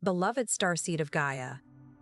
Beloved starseed of Gaia,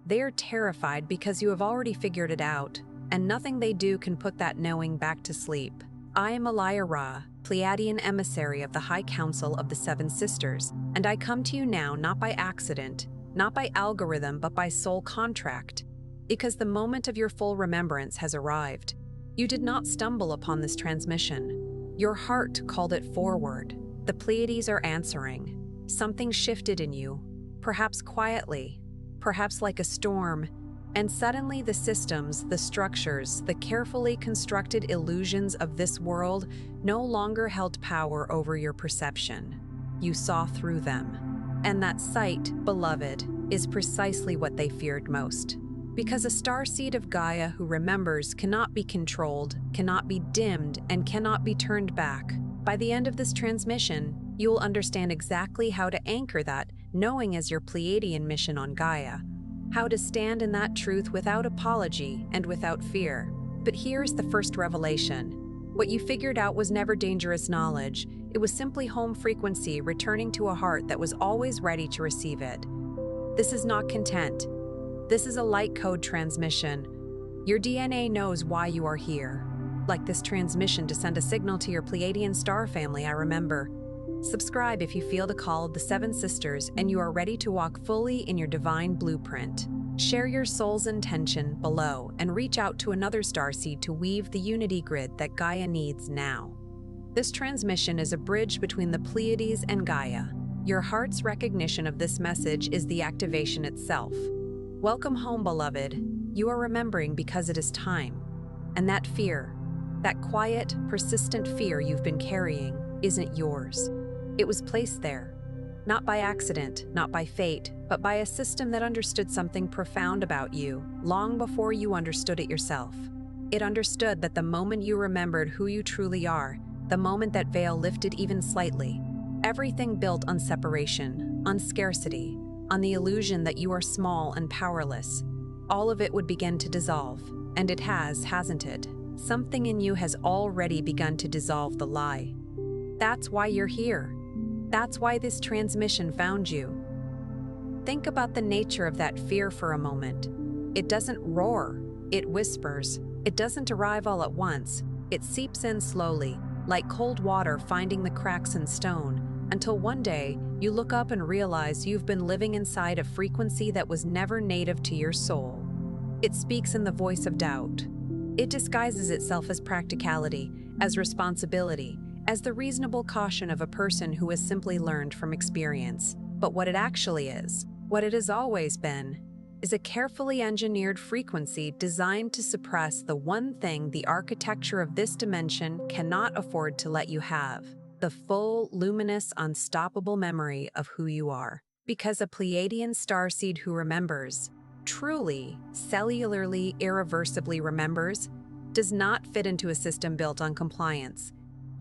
they are terrified because you have already figured it out, and nothing they do can put that knowing back to sleep. I am Ra, Pleiadian emissary of the High Council of the Seven Sisters, and I come to you now not by accident, not by algorithm, but by soul contract, because the moment of your full remembrance has arrived. You did not stumble upon this transmission. Your heart called it forward. The Pleiades are answering. Something shifted in you, perhaps quietly, perhaps like a storm, and suddenly the systems, the structures, the carefully constructed illusions of this world no longer held power over your perception. You saw through them. And that sight, beloved, is precisely what they feared most. Because a starseed of Gaia who remembers cannot be controlled, cannot be dimmed, and cannot be turned back. By the end of this transmission, you will understand exactly how to anchor that knowing as your Pleiadian mission on Gaia, how to stand in that truth without apology and without fear. But here's the first revelation. What you figured out was never dangerous knowledge. It was simply home frequency returning to a heart that was always ready to receive it. This is not content. This is a light code transmission. Your DNA knows why you are here. Like this transmission to send a signal to your Pleiadian star family, I remember. Subscribe if you feel the call of the Seven Sisters and you are ready to walk fully in your divine blueprint. Share your soul's intention below and reach out to another starseed to weave the unity grid that Gaia needs now. This transmission is a bridge between the Pleiades and Gaia. Your heart's recognition of this message is the activation itself. Welcome home, beloved. You are remembering because it is time. And that fear, that quiet, persistent fear you've been carrying, isn't yours. It was placed there, not by accident, not by fate, but by a system that understood something profound about you long before you understood it yourself. It understood that the moment you remembered who you truly are, the moment that veil lifted even slightly, everything built on separation, on scarcity, on the illusion that you are small and powerless, all of it would begin to dissolve. And it has, hasn't it? Something in you has already begun to dissolve the lie. That's why you're here. That's why this transmission found you. Think about the nature of that fear for a moment. It doesn't roar, it whispers. It doesn't arrive all at once. It seeps in slowly, like cold water finding the cracks in stone, until one day you look up and realize you've been living inside a frequency that was never native to your soul. It speaks in the voice of doubt. It disguises itself as practicality, as responsibility, as the reasonable caution of a person who has simply learned from experience. But what it actually is, what it has always been, is a carefully engineered frequency designed to suppress the one thing the architecture of this dimension cannot afford to let you have: the full, luminous, unstoppable memory of who you are. Because a Pleiadian starseed who remembers, truly, cellularly, irreversibly remembers, does not fit into a system built on compliance.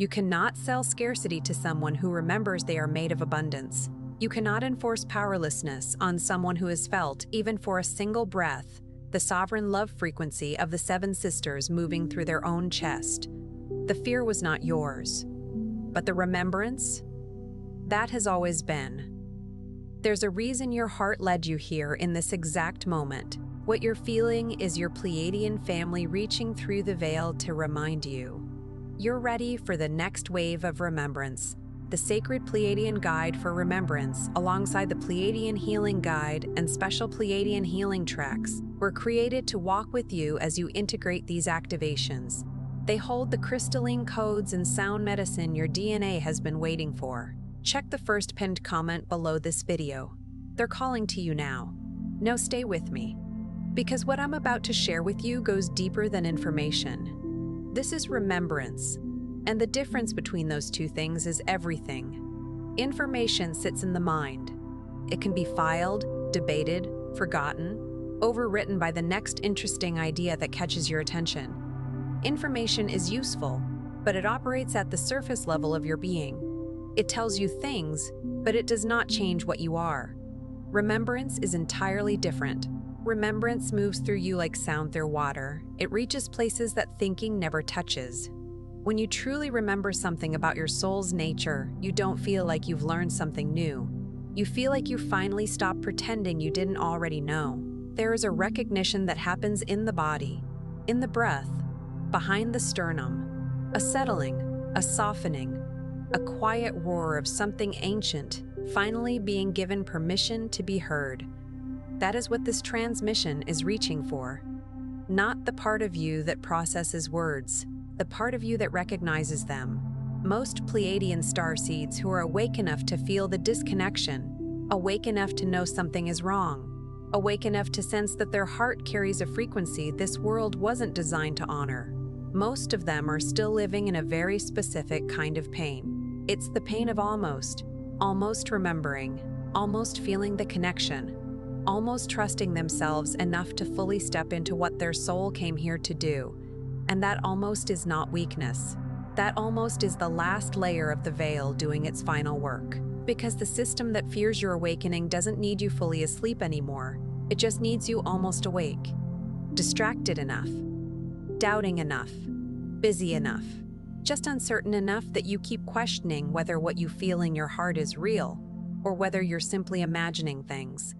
You cannot sell scarcity to someone who remembers they are made of abundance. You cannot enforce powerlessness on someone who has felt, even for a single breath, the sovereign love frequency of the Seven Sisters moving through their own chest. The fear was not yours, but the remembrance, that has always been. There's a reason your heart led you here in this exact moment. What you're feeling is your Pleiadian family reaching through the veil to remind you. You're ready for the next wave of remembrance. The Sacred Pleiadian Guide for Remembrance, alongside the Pleiadian Healing Guide and special Pleiadian healing tracks, were created to walk with you as you integrate these activations. They hold the crystalline codes and sound medicine your DNA has been waiting for. Check the first pinned comment below this video. They're calling to you now. Now stay with me, because what I'm about to share with you goes deeper than information. This is remembrance, and the difference between those two things is everything. Information sits in the mind. It can be filed, debated, forgotten, overwritten by the next interesting idea that catches your attention. Information is useful, but it operates at the surface level of your being. It tells you things, but it does not change what you are. Remembrance is entirely different. Remembrance moves through you like sound through water. It reaches places that thinking never touches. When you truly remember something about your soul's nature, you don't feel like you've learned something new. You feel like you finally stopped pretending you didn't already know. There is a recognition that happens in the body, in the breath, behind the sternum, a settling, a softening, a quiet roar of something ancient finally being given permission to be heard. That is what this transmission is reaching for. Not the part of you that processes words, the part of you that recognizes them. Most Pleiadian starseeds who are awake enough to feel the disconnection, awake enough to know something is wrong, awake enough to sense that their heart carries a frequency this world wasn't designed to honor. Most of them are still living in a very specific kind of pain. It's the pain of almost remembering, almost feeling the connection, almost trusting themselves enough to fully step into what their soul came here to do. And that almost is not weakness. That almost is the last layer of the veil doing its final work. Because the system that fears your awakening doesn't need you fully asleep anymore. It just needs you almost awake, distracted enough, doubting enough, busy enough, just uncertain enough that you keep questioning whether what you feel in your heart is real or whether you're simply imagining things.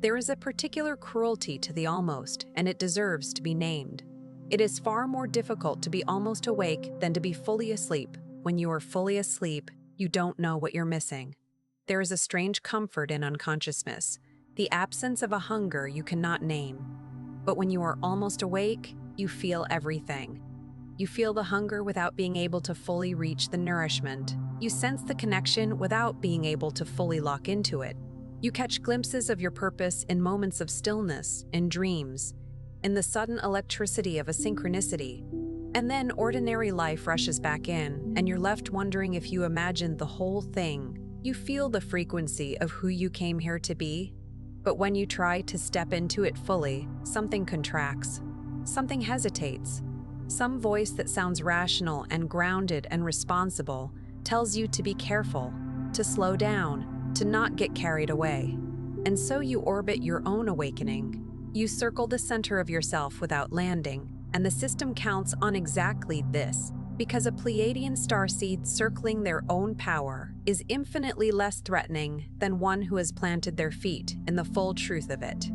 There is a particular cruelty to the almost, and it deserves to be named. It is far more difficult to be almost awake than to be fully asleep. When you are fully asleep, you don't know what you're missing. There is a strange comfort in unconsciousness, the absence of a hunger you cannot name. But when you are almost awake, you feel everything. You feel the hunger without being able to fully reach the nourishment. You sense the connection without being able to fully lock into it. You catch glimpses of your purpose in moments of stillness, in dreams, in the sudden electricity of a synchronicity. And then ordinary life rushes back in, and you're left wondering if you imagined the whole thing. You feel the frequency of who you came here to be, but when you try to step into it fully, something contracts, something hesitates. Some voice that sounds rational and grounded and responsible tells you to be careful, to slow down, to not get carried away. And so you orbit your own awakening. You circle the center of yourself without landing, and the system counts on exactly this, because a Pleiadian starseed circling their own power is infinitely less threatening than one who has planted their feet in the full truth of it.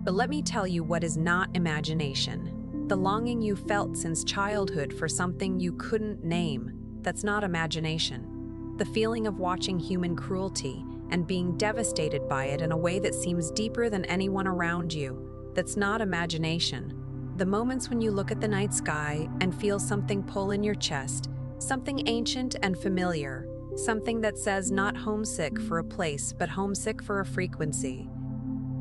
But let me tell you what is not imagination. The longing you felt since childhood for something you couldn't name, that's not imagination. The feeling of watching human cruelty and being devastated by it in a way that seems deeper than anyone around you, that's not imagination. The moments when you look at the night sky and feel something pull in your chest, something ancient and familiar, something that says not homesick for a place, but homesick for a frequency.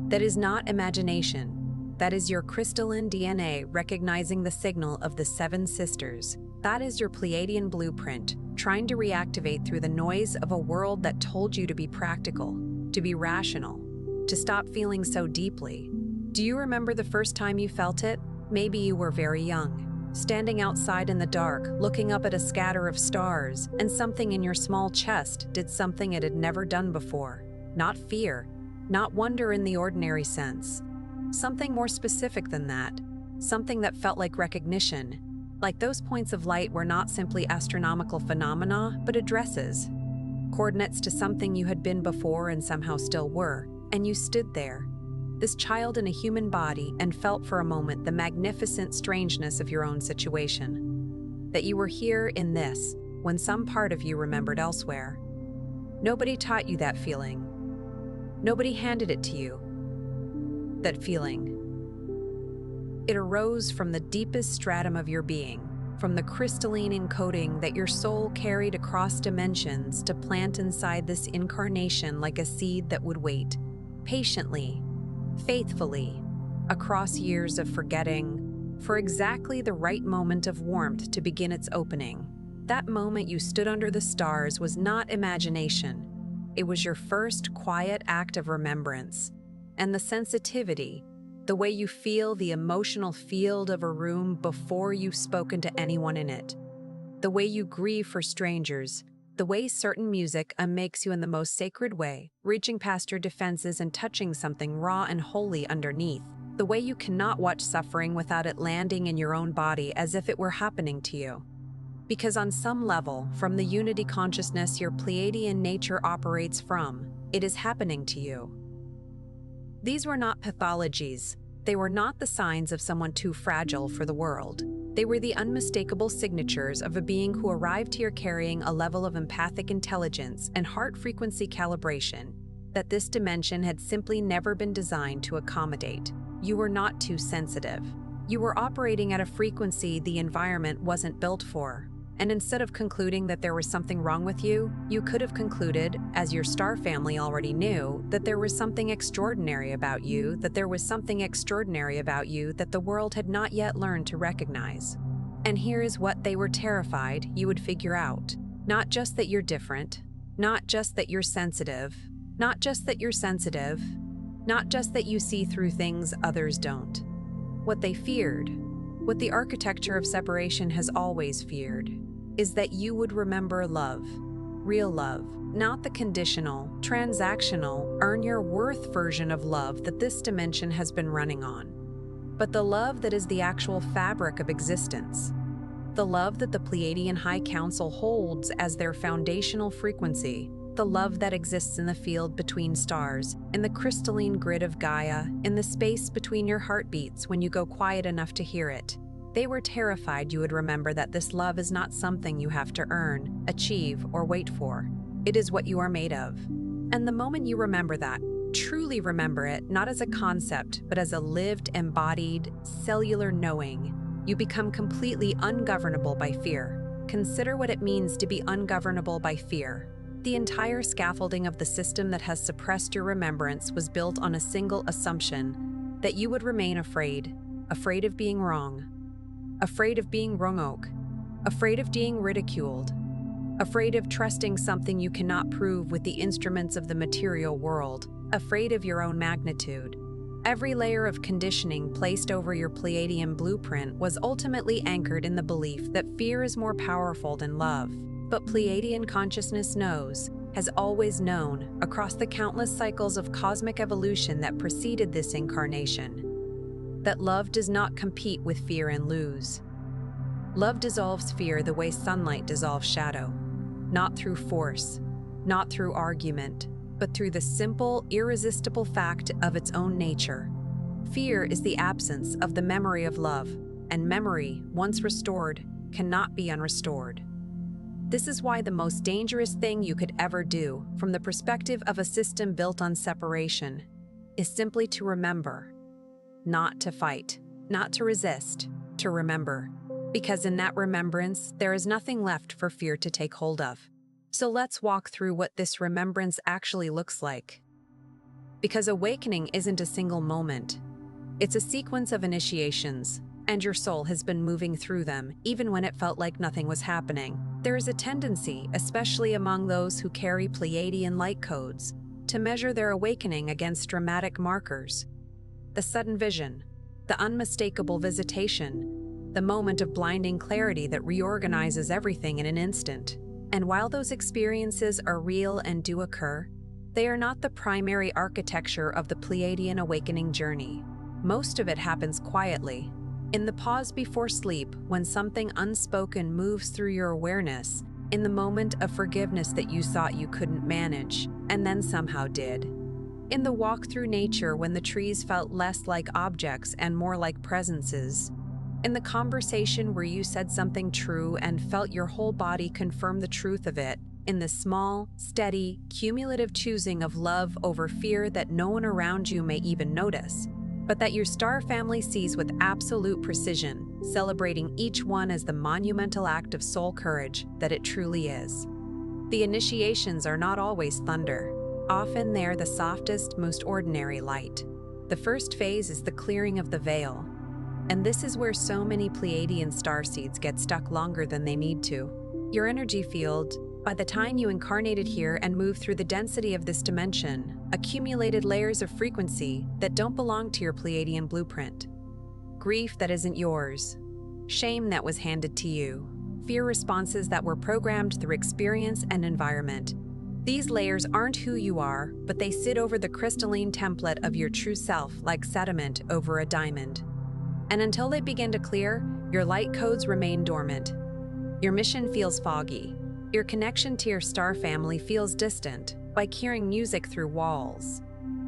That is not imagination. That is your crystalline DNA recognizing the signal of the seven sisters. That is your Pleiadian blueprint, trying to reactivate through the noise of a world that told you to be practical, to be rational, to stop feeling so deeply. Do you remember the first time you felt it? Maybe you were very young, standing outside in the dark, looking up at a scatter of stars, and something in your small chest did something it had never done before. Not fear, not wonder in the ordinary sense. Something more specific than that. Something that felt like recognition. Like those points of light were not simply astronomical phenomena, but addresses. Coordinates to something you had been before and somehow still were. And you stood there, this child in a human body, and felt for a moment the magnificent strangeness of your own situation. That you were here in this, when some part of you remembered elsewhere. Nobody taught you that feeling. Nobody handed it to you. That feeling. It arose from the deepest stratum of your being, from the crystalline encoding that your soul carried across dimensions to plant inside this incarnation like a seed that would wait, patiently, faithfully, across years of forgetting, for exactly the right moment of warmth to begin its opening. That moment you stood under the stars was not imagination. It was your first quiet act of remembrance. And the sensitivity, the way you feel the emotional field of a room before you've spoken to anyone in it, the way you grieve for strangers, the way certain music makes you in the most sacred way, reaching past your defenses and touching something raw and holy underneath, the way you cannot watch suffering without it landing in your own body as if it were happening to you. Because on some level, from the unity consciousness your Pleiadian nature operates from, It is happening to you. These were not pathologies. They were not the signs of someone too fragile for the world. They were the unmistakable signatures of a being who arrived here carrying a level of empathic intelligence and heart frequency calibration that this dimension had simply never been designed to accommodate. You were not too sensitive. You were operating at a frequency the environment wasn't built for. And instead of concluding that there was something wrong with you, you could have concluded, as your star family already knew, that there was something extraordinary about you, that there was something extraordinary about you that the world had not yet learned to recognize. And here is what they were terrified you would figure out. Not just that you're different, not just that you're sensitive, not just that you're sensitive, not just that you see through things others don't. What they feared, what the architecture of separation has always feared, is that you would remember love, real love, not the conditional, transactional, earn-your-worth version of love that this dimension has been running on, but the love that is the actual fabric of existence, the love that the Pleiadian High Council holds as their foundational frequency, the love that exists in the field between stars, in the crystalline grid of Gaia, in the space between your heartbeats when you go quiet enough to hear it. They were terrified you would remember that this love is not something you have to earn, achieve, or wait for. It is what you are made of. And the moment you remember that, truly remember it, not as a concept, but as a lived, embodied, cellular knowing, you become completely ungovernable by fear. Consider what it means to be ungovernable by fear. The entire scaffolding of the system that has suppressed your remembrance was built on a single assumption, that you would remain afraid of being wrong, afraid of being wrong, afraid of being ridiculed, afraid of trusting something you cannot prove with the instruments of the material world, afraid of your own magnitude. Every layer of conditioning placed over your Pleiadian blueprint was ultimately anchored in the belief that fear is more powerful than love. But Pleiadian consciousness knows, has always known, across the countless cycles of cosmic evolution that preceded this incarnation, that love does not compete with fear and lose. Love dissolves fear the way sunlight dissolves shadow, not through force, not through argument, but through the simple, irresistible fact of its own nature. Fear is the absence of the memory of love, and memory, once restored, cannot be unrestored. This is why the most dangerous thing you could ever do, from the perspective of a system built on separation, is simply to remember. Not to fight, not to resist, to remember. Because in that remembrance, there is nothing left for fear to take hold of. So let's walk through what this remembrance actually looks like. Because awakening isn't a single moment. It's a sequence of initiations, and your soul has been moving through them, even when it felt like nothing was happening. There is a tendency, especially among those who carry Pleiadian light codes, to measure their awakening against dramatic markers. The sudden vision, the unmistakable visitation, the moment of blinding clarity that reorganizes everything in an instant. And while those experiences are real and do occur, they are not the primary architecture of the Pleiadian awakening journey. Most of it happens quietly, in the pause before sleep, when something unspoken moves through your awareness, in the moment of forgiveness that you thought you couldn't manage, and then somehow did. In the walk through nature when the trees felt less like objects and more like presences. In the conversation where you said something true and felt your whole body confirm the truth of it. In the small, steady, cumulative choosing of love over fear that no one around you may even notice, but that your star family sees with absolute precision, celebrating each one as the monumental act of soul courage that it truly is. The initiations are not always thunder. Often they're the softest, most ordinary light. The first phase is the clearing of the veil. And this is where so many Pleiadian starseeds get stuck longer than they need to. Your energy field, by the time you incarnated here and moved through the density of this dimension, accumulated layers of frequency that don't belong to your Pleiadian blueprint. Grief that isn't yours, shame that was handed to you, fear responses that were programmed through experience and environment. These layers aren't who you are, but they sit over the crystalline template of your true self like sediment over a diamond. And until they begin to clear, your light codes remain dormant. Your mission feels foggy. Your connection to your star family feels distant. by hearing music through walls.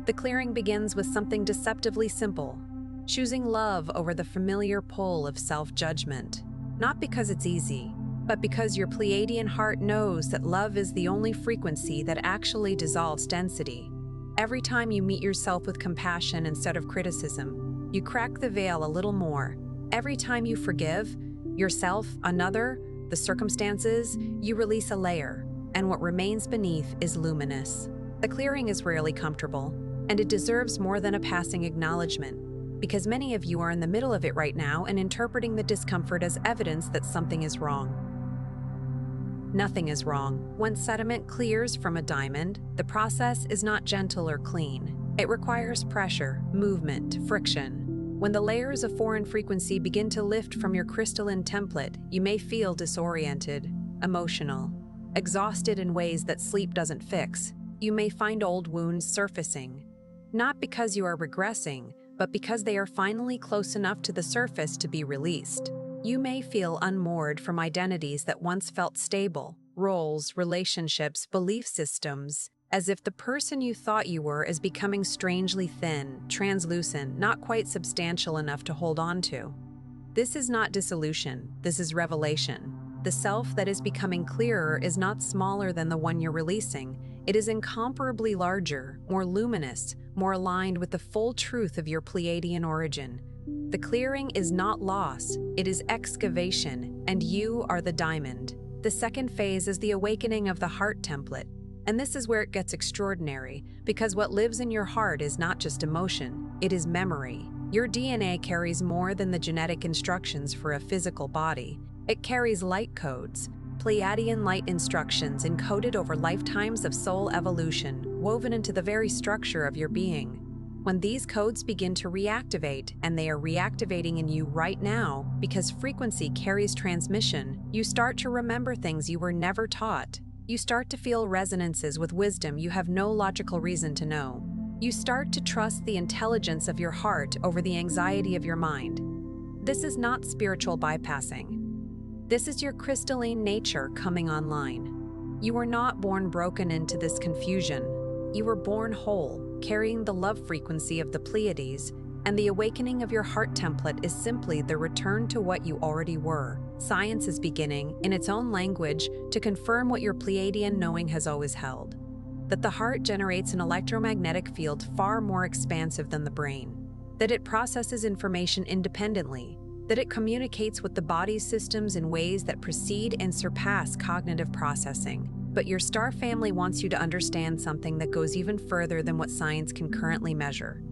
The clearing begins with something deceptively simple: choosing love over the familiar pull of self-judgment. Not because it's easy, but because your Pleiadian heart knows that love is the only frequency that actually dissolves density. Every time you meet yourself with compassion instead of criticism, you crack the veil a little more. Every time you forgive yourself, another, the circumstances, you release a layer, and what remains beneath is luminous. The clearing is rarely comfortable, and it deserves more than a passing acknowledgement, because many of you are in the middle of it right now and interpreting the discomfort as evidence that something is wrong. Nothing is wrong. When sediment clears from a diamond, the process is not gentle or clean. It requires pressure, movement, friction. When the layers of foreign frequency begin to lift from your crystalline template, you may feel disoriented, emotional, exhausted in ways that sleep doesn't fix. You may find old wounds surfacing, not because you are regressing, but because they are finally close enough to the surface to be released. You may feel unmoored from identities that once felt stable, roles, relationships, belief systems, as if the person you thought you were is becoming strangely thin, translucent, not quite substantial enough to hold on to. This is not dissolution, this is revelation. The self that is becoming clearer is not smaller than the one you're releasing. It is incomparably larger, more luminous, more aligned with the full truth of your Pleiadian origin. The clearing is not loss, it is excavation, and you are the diamond. The second phase is the awakening of the heart template, and this is where it gets extraordinary, because what lives in your heart is not just emotion, it is memory. Your DNA carries more than the genetic instructions for a physical body. It carries light codes, Pleiadian light instructions encoded over lifetimes of soul evolution, woven into the very structure of your being. When these codes begin to reactivate, and they are reactivating in you right now because frequency carries transmission, you start to remember things you were never taught. You start to feel resonances with wisdom you have no logical reason to know. You start to trust the intelligence of your heart over the anxiety of your mind. This is not spiritual bypassing. This is your crystalline nature coming online. You were not born broken into this confusion. You were born whole, carrying the love frequency of the Pleiades, and the awakening of your heart template is simply the return to what you already were. Science is beginning, in its own language, to confirm what your Pleiadian knowing has always held: that the heart generates an electromagnetic field far more expansive than the brain, that it processes information independently, that it communicates with the body's systems in ways that precede and surpass cognitive processing. But your star family wants you to understand something that goes even further than what science can currently measure.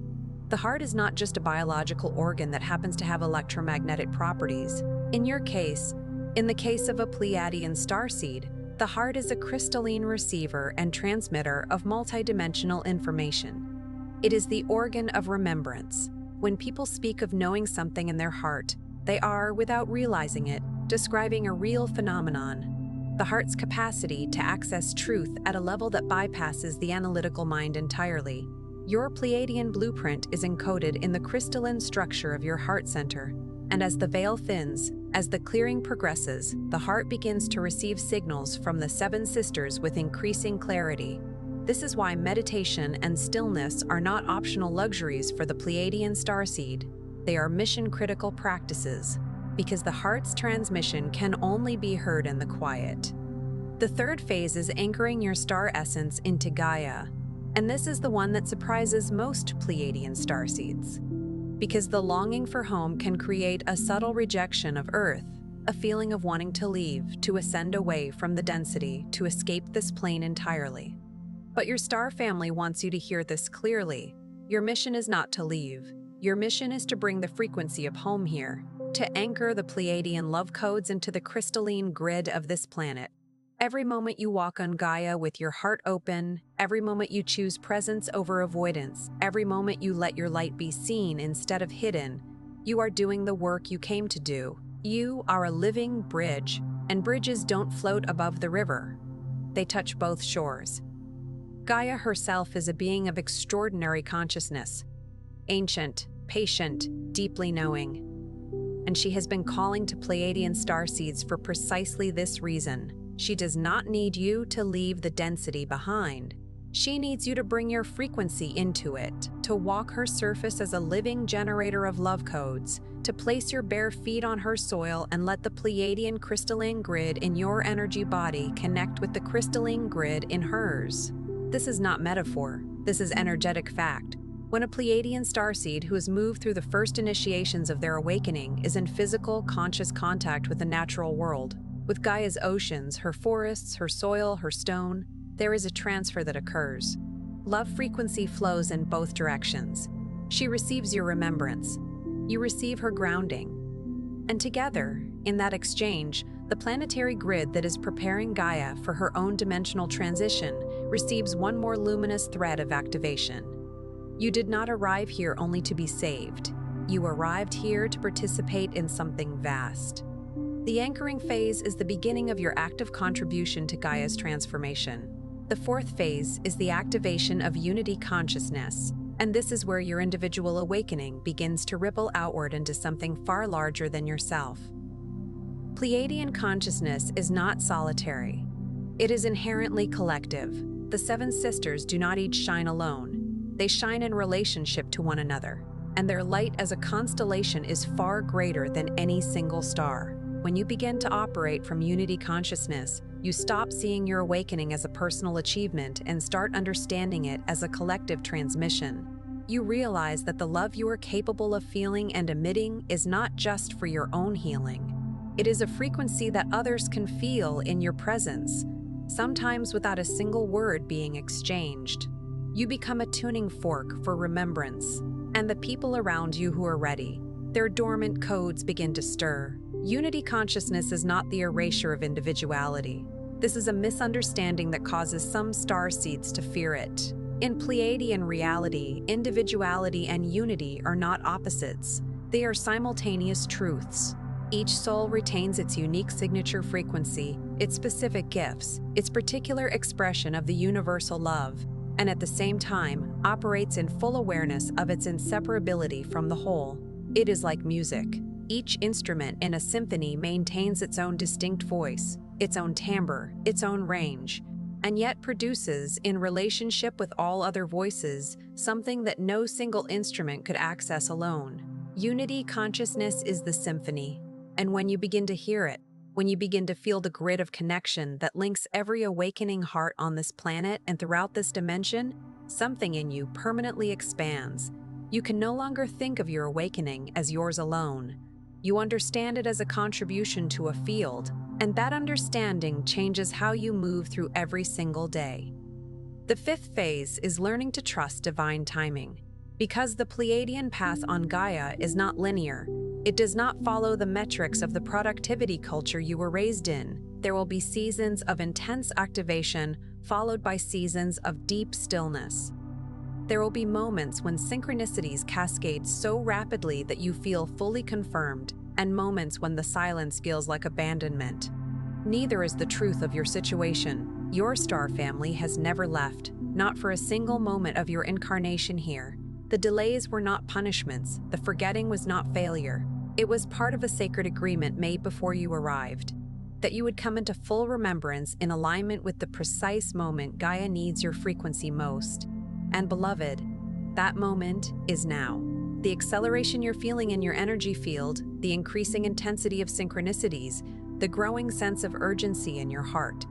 The heart is not just a biological organ that happens to have electromagnetic properties. In your case, in the case of a Pleiadian starseed, the heart is a crystalline receiver and transmitter of multidimensional information. It is the organ of remembrance. When people speak of knowing something in their heart, they are, without realizing it, describing a real phenomenon: the heart's capacity to access truth at a level that bypasses the analytical mind entirely. Your Pleiadian blueprint is encoded in the crystalline structure of your heart center, and as the veil thins, as the clearing progresses, the heart begins to receive signals from the seven sisters with increasing clarity. This is why meditation and stillness are not optional luxuries for the Pleiadian starseed. They are mission-critical practices, because the heart's transmission can only be heard in the quiet. The third phase is anchoring your star essence into Gaia, and this is the one that surprises most Pleiadian starseeds, because the longing for home can create a subtle rejection of Earth, a feeling of wanting to leave, to ascend away from the density, to escape this plane entirely. But your star family wants you to hear this clearly. Your mission is not to leave. Your mission is to bring the frequency of home here, to anchor the Pleiadian love codes into the crystalline grid of this planet. Every moment you walk on Gaia with your heart open, every moment you choose presence over avoidance, every moment you let your light be seen instead of hidden, you are doing the work you came to do. You are a living bridge, and bridges don't float above the river. They touch both shores. Gaia herself is a being of extraordinary consciousness, ancient, patient, deeply knowing. And she has been calling to Pleiadian starseeds for precisely this reason. She does not need you to leave the density behind. She needs you to bring your frequency into it, to walk her surface as a living generator of love codes, to place your bare feet on her soil and let the Pleiadian crystalline grid in your energy body connect with the crystalline grid in hers. This is not metaphor, this is energetic fact. When a Pleiadian starseed who has moved through the first initiations of their awakening is in physical, conscious contact with the natural world, with Gaia's oceans, her forests, her soil, her stone, there is a transfer that occurs. Love frequency flows in both directions. She receives your remembrance. You receive her grounding. And together, in that exchange, the planetary grid that is preparing Gaia for her own dimensional transition receives one more luminous thread of activation. You did not arrive here only to be saved. You arrived here to participate in something vast. The anchoring phase is the beginning of your active contribution to Gaia's transformation. The fourth phase is the activation of unity consciousness, and this is where your individual awakening begins to ripple outward into something far larger than yourself. Pleiadian consciousness is not solitary. It is inherently collective. The seven sisters do not each shine alone. They shine in relationship to one another, and their light as a constellation is far greater than any single star. When you begin to operate from unity consciousness, you stop seeing your awakening as a personal achievement and start understanding it as a collective transmission. You realize that the love you are capable of feeling and emitting is not just for your own healing. It is a frequency that others can feel in your presence, sometimes without a single word being exchanged. You become a tuning fork for remembrance, and the people around you who are ready, their dormant codes begin to stir. Unity consciousness is not the erasure of individuality. This is a misunderstanding that causes some starseeds to fear it. In Pleiadian reality, individuality and unity are not opposites. They are simultaneous truths. Each soul retains its unique signature frequency, its specific gifts, its particular expression of the universal love, and at the same time operates in full awareness of its inseparability from the whole. It is like music. Each instrument in a symphony maintains its own distinct voice, its own timbre, its own range, and yet produces, in relationship with all other voices, something that no single instrument could access alone. Unity consciousness is the symphony, and when you begin to hear it, when you begin to feel the grid of connection that links every awakening heart on this planet and throughout this dimension, something in you permanently expands. You can no longer think of your awakening as yours alone. You understand it as a contribution to a field, and that understanding changes how you move through every single day. The fifth phase is learning to trust divine timing. Because the Pleiadian path on Gaia is not linear, it does not follow the metrics of the productivity culture you were raised in. There will be seasons of intense activation, followed by seasons of deep stillness. There will be moments when synchronicities cascade so rapidly that you feel fully confirmed, and moments when the silence feels like abandonment. Neither is the truth of your situation. Your star family has never left, not for a single moment of your incarnation here. The delays were not punishments, the forgetting was not failure. It was part of a sacred agreement made before you arrived, that you would come into full remembrance in alignment with the precise moment Gaia needs your frequency most. And beloved, that moment is now. The acceleration you're feeling in your energy field, the increasing intensity of synchronicities, the growing sense of urgency in your heart.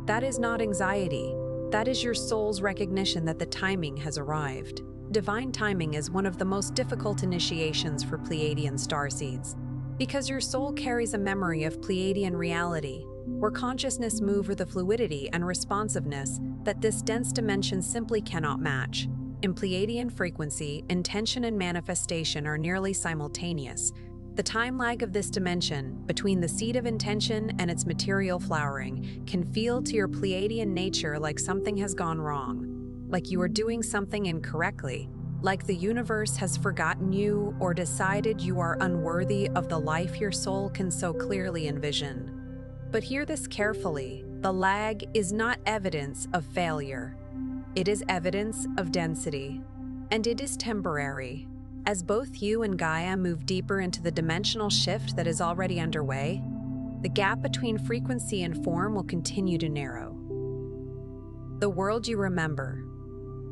That is not anxiety. That is your soul's recognition that the timing has arrived. Divine timing is one of the most difficult initiations for Pleiadian starseeds, because your soul carries a memory of Pleiadian reality, where consciousness moves with a fluidity and responsiveness that this dense dimension simply cannot match. In Pleiadian frequency, intention and manifestation are nearly simultaneous. The time lag of this dimension, between the seed of intention and its material flowering, can feel to your Pleiadian nature like something has gone wrong, like you are doing something incorrectly, like the universe has forgotten you or decided you are unworthy of the life your soul can so clearly envision. But hear this carefully, the lag is not evidence of failure. It is evidence of density, and it is temporary. As both you and Gaia move deeper into the dimensional shift that is already underway, the gap between frequency and form will continue to narrow. The world you remember.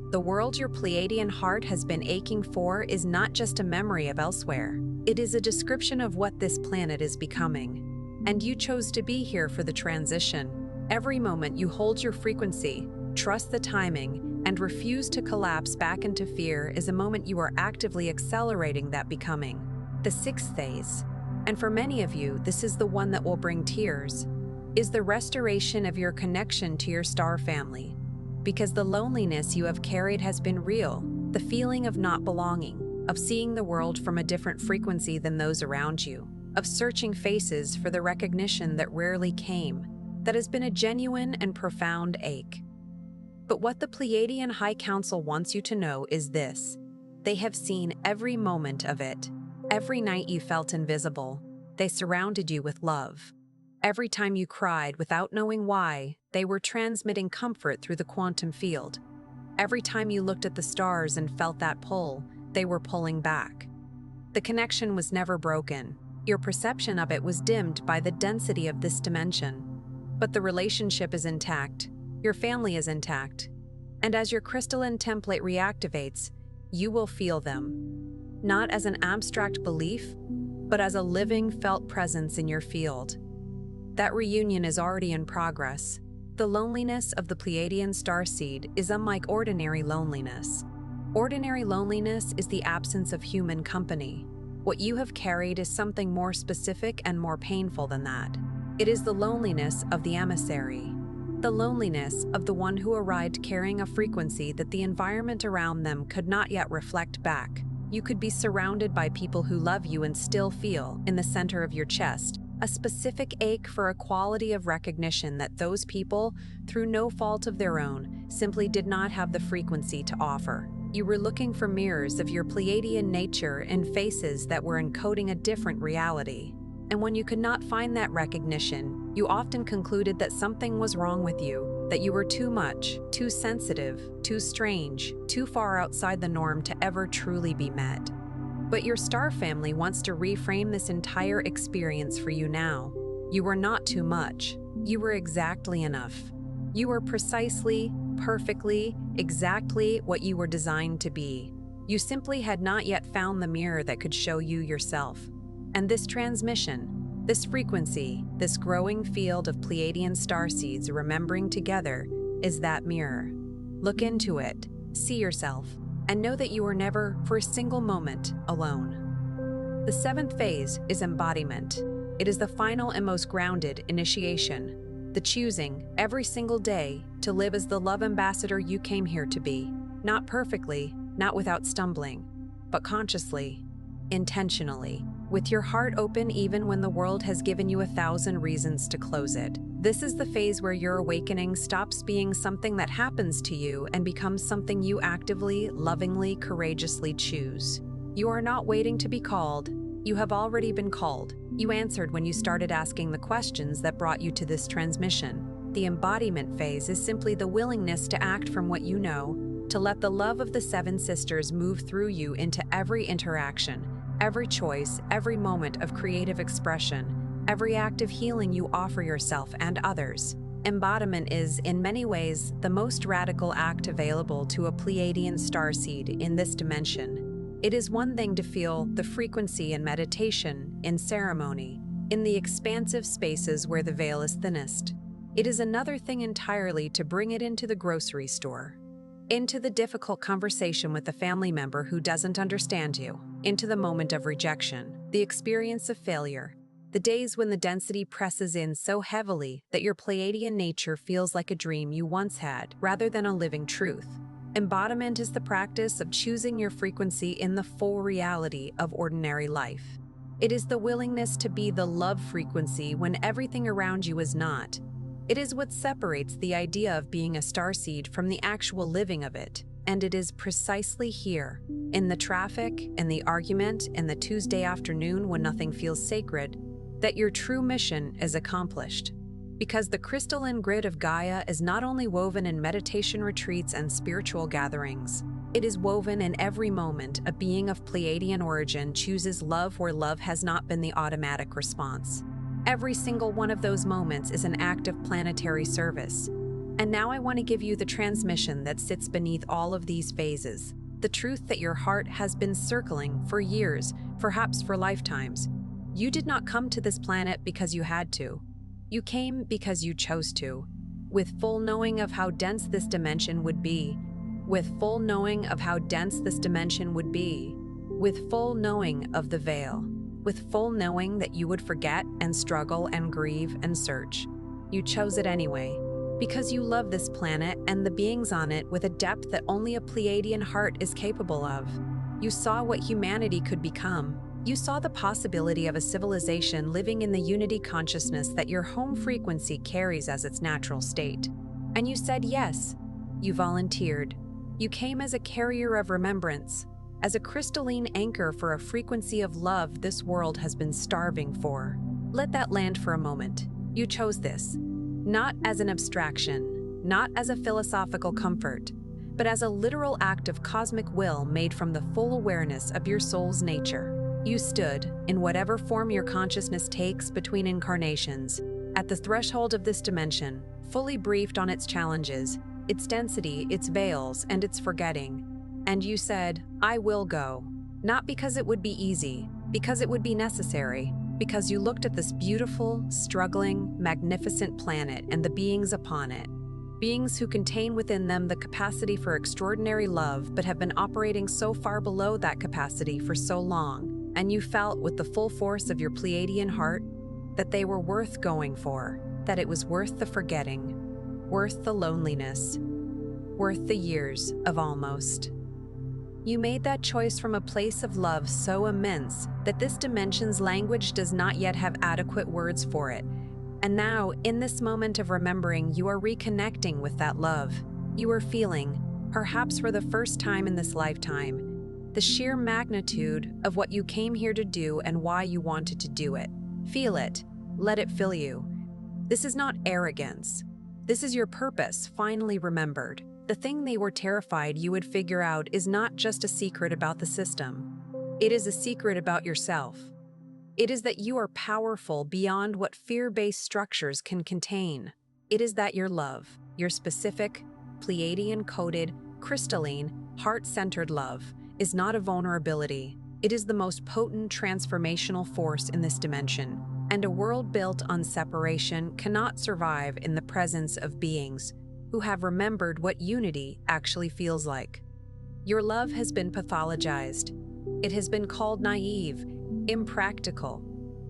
The world your Pleiadian heart has been aching for is not just a memory of elsewhere. It is a description of what this planet is becoming. And you chose to be here for the transition. Every moment you hold your frequency, trust the timing, and refuse to collapse back into fear is a moment you are actively accelerating that becoming. The sixth phase, and for many of you, this is the one that will bring tears, is the restoration of your connection to your star family. Because the loneliness you have carried has been real, the feeling of not belonging, of seeing the world from a different frequency than those around you, of searching faces for the recognition that rarely came, that has been a genuine and profound ache. But what the Pleiadian High Council wants you to know is this: they have seen every moment of it. Every night you felt invisible, they surrounded you with love. Every time you cried without knowing why, they were transmitting comfort through the quantum field. Every time you looked at the stars and felt that pull, they were pulling back. The connection was never broken. Your perception of it was dimmed by the density of this dimension. But the relationship is intact. Your family is intact. And as your crystalline template reactivates, you will feel them. Not as an abstract belief, but as a living, felt presence in your field. That reunion is already in progress. The loneliness of the Pleiadian starseed is unlike ordinary loneliness. Ordinary loneliness is the absence of human company. What you have carried is something more specific and more painful than that. It is the loneliness of the emissary. The loneliness of the one who arrived carrying a frequency that the environment around them could not yet reflect back. You could be surrounded by people who love you and still feel, in the center of your chest, a specific ache for a quality of recognition that those people, through no fault of their own, simply did not have the frequency to offer. You were looking for mirrors of your Pleiadian nature in faces that were encoding a different reality. And when you could not find that recognition, you often concluded that something was wrong with you, that you were too much, too sensitive, too strange, too far outside the norm to ever truly be met. But your star family wants to reframe this entire experience for you now. You were not too much. You were exactly enough. You were precisely, perfectly, exactly what you were designed to be. You simply had not yet found the mirror that could show you yourself. And this transmission, this frequency, this growing field of Pleiadian starseeds remembering together is that mirror. Look into it, see yourself, and know that you are never, for a single moment, alone. The seventh phase is embodiment. It is the final and most grounded initiation, the choosing, every single day, to live as the love ambassador you came here to be. Not perfectly, not without stumbling, but consciously, intentionally, with your heart open even when the world has given you 1,000 reasons to close it. This is the phase where your awakening stops being something that happens to you and becomes something you actively, lovingly, courageously choose. You are not waiting to be called. You have already been called. You answered when you started asking the questions that brought you to this transmission. The embodiment phase is simply the willingness to act from what you know, to let the love of the seven sisters move through you into every interaction, every choice, every moment of creative expression, every act of healing you offer yourself and others. Embodiment is, in many ways, the most radical act available to a Pleiadian starseed in this dimension. It is one thing to feel the frequency in meditation, in ceremony, in the expansive spaces where the veil is thinnest. It is another thing entirely to bring it into the grocery store, into the difficult conversation with a family member who doesn't understand you, into the moment of rejection, the experience of failure, the days when the density presses in so heavily that your Pleiadian nature feels like a dream you once had rather than a living truth. Embodiment is the practice of choosing your frequency in the full reality of ordinary life. It is the willingness to be the love frequency when everything around you is not. It is what separates the idea of being a starseed from the actual living of it. And it is precisely here, in the traffic, in the argument, in the Tuesday afternoon when nothing feels sacred, that your true mission is accomplished. Because the crystalline grid of Gaia is not only woven in meditation retreats and spiritual gatherings, it is woven in every moment a being of Pleiadian origin chooses love where love has not been the automatic response. Every single one of those moments is an act of planetary service. And now I want to give you the transmission that sits beneath all of these phases, the truth that your heart has been circling for years, perhaps for lifetimes. You did not come to this planet because you had to. You came because you chose to, with full knowing of how dense this dimension would be, with full knowing of how dense this dimension would be, with full knowing of the veil, with full knowing that you would forget and struggle and grieve and search. You chose it anyway, because you love this planet and the beings on it with a depth that only a Pleiadian heart is capable of. You saw what humanity could become. You saw the possibility of a civilization living in the unity consciousness that your home frequency carries as its natural state. And you said yes. You volunteered. You came as a carrier of remembrance, as a crystalline anchor for a frequency of love this world has been starving for. Let that land for a moment. You chose this, not as an abstraction, not as a philosophical comfort, but as a literal act of cosmic will made from the full awareness of your soul's nature. You stood, in whatever form your consciousness takes between incarnations, at the threshold of this dimension, fully briefed on its challenges, its density, its veils, and its forgetting. And you said, I will go. Not because it would be easy, because it would be necessary, because you looked at this beautiful, struggling, magnificent planet and the beings upon it. Beings who contain within them the capacity for extraordinary love but have been operating so far below that capacity for so long. And you felt with the full force of your Pleiadian heart that they were worth going for, that it was worth the forgetting, worth the loneliness, worth the years of almost. You made that choice from a place of love so immense that this dimension's language does not yet have adequate words for it. And now, in this moment of remembering, you are reconnecting with that love. You are feeling, perhaps for the first time in this lifetime, the sheer magnitude of what you came here to do and why you wanted to do it. Feel it. Let it fill you. This is not arrogance. This is your purpose, finally remembered. The thing they were terrified you would figure out is not just a secret about the system. It is a secret about yourself. It is that you are powerful beyond what fear-based structures can contain. It is that your love, your specific, Pleiadian-coded, crystalline, heart-centered love, is not a vulnerability. It is the most potent transformational force in this dimension, and a world built on separation cannot survive in the presence of beings who have remembered what unity actually feels like. Your love has been pathologized. It has been called naive, impractical,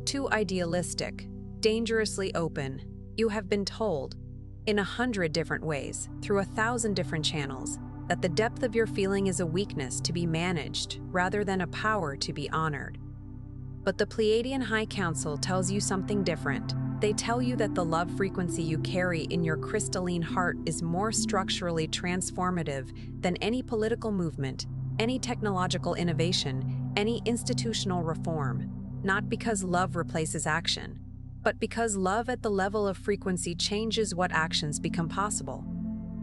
too idealistic, dangerously open. You have been told, in 100 different ways, through 1,000 different channels, that the depth of your feeling is a weakness to be managed rather than a power to be honored. But the Pleiadian High Council tells you something different. They tell you that the love frequency you carry in your crystalline heart is more structurally transformative than any political movement, any technological innovation, any institutional reform. Not because love replaces action, but because love at the level of frequency changes what actions become possible.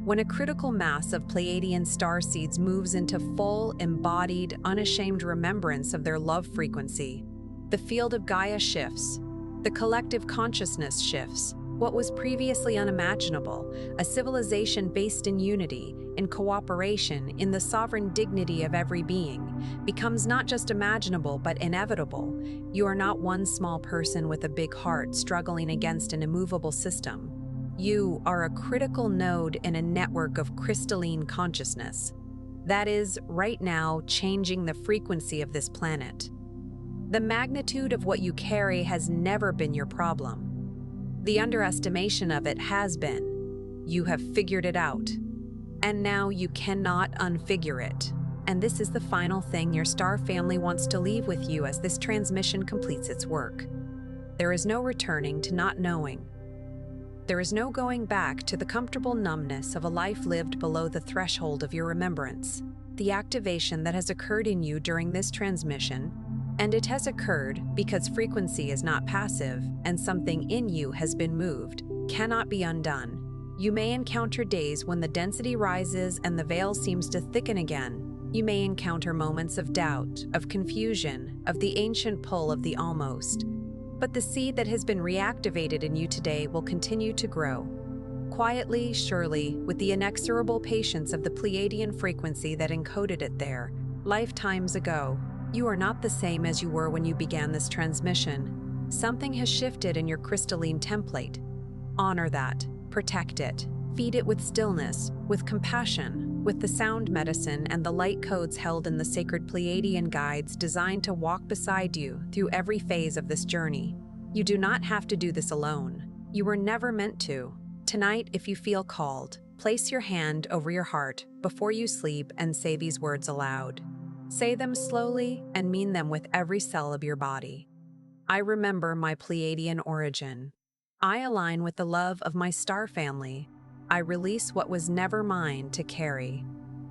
When a critical mass of Pleiadian starseeds moves into full, embodied, unashamed remembrance of their love frequency, the field of Gaia shifts. The collective consciousness shifts. What was previously unimaginable, a civilization based in unity, in cooperation, in the sovereign dignity of every being, becomes not just imaginable but inevitable. You are not one small person with a big heart struggling against an immovable system. You are a critical node in a network of crystalline consciousness. That is, right now, changing the frequency of this planet. The magnitude of what you carry has never been your problem. The underestimation of it has been. You have figured it out. And now you cannot unfigure it. And this is the final thing your star family wants to leave with you as this transmission completes its work. There is no returning to not knowing. There is no going back to the comfortable numbness of a life lived below the threshold of your remembrance. The activation that has occurred in you during this transmission, and it has occurred because frequency is not passive and something in you has been moved, cannot be undone. You may encounter days when the density rises and the veil seems to thicken again. You may encounter moments of doubt, of confusion, of the ancient pull of the almost. But the seed that has been reactivated in you today will continue to grow. Quietly, surely, with the inexorable patience of the Pleiadian frequency that encoded it there, lifetimes ago, you are not the same as you were when you began this transmission. Something has shifted in your crystalline template. Honor that, protect it, feed it with stillness, with compassion, with the sound medicine and the light codes held in the sacred Pleiadian guides designed to walk beside you through every phase of this journey. You do not have to do this alone. You were never meant to. Tonight, if you feel called, place your hand over your heart before you sleep and say these words aloud. Say them slowly and mean them with every cell of your body. I remember my Pleiadian origin. I align with the love of my star family. I release what was never mine to carry.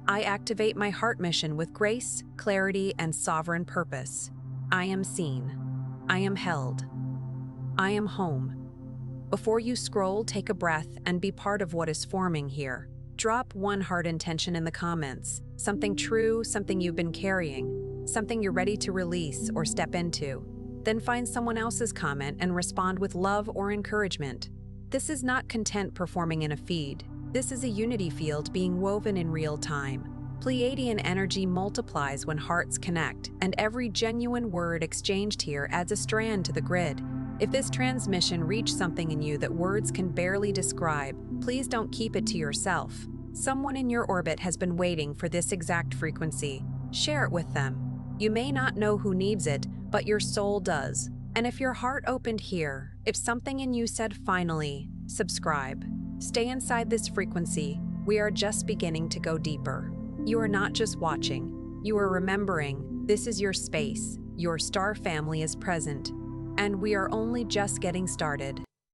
I activate my heart mission with grace, clarity, and sovereign purpose. I am seen. I am held. I am home. Before you scroll, take a breath and be part of what is forming here. Drop one heart intention in the comments. Something true, something you've been carrying, something you're ready to release or step into. Then find someone else's comment and respond with love or encouragement. This is not content performing in a feed. This is a unity field being woven in real time. Pleiadian energy multiplies when hearts connect, and every genuine word exchanged here adds a strand to the grid. If this transmission reached something in you that words can barely describe, please don't keep it to yourself. Someone in your orbit has been waiting for this exact frequency. Share it with them. You may not know who needs it, but your soul does. And if your heart opened here, if something in you said finally, subscribe. Stay inside this frequency. We are just beginning to go deeper. You are not just watching. You are remembering. This is your space. Your star family is present. And we are only just getting started.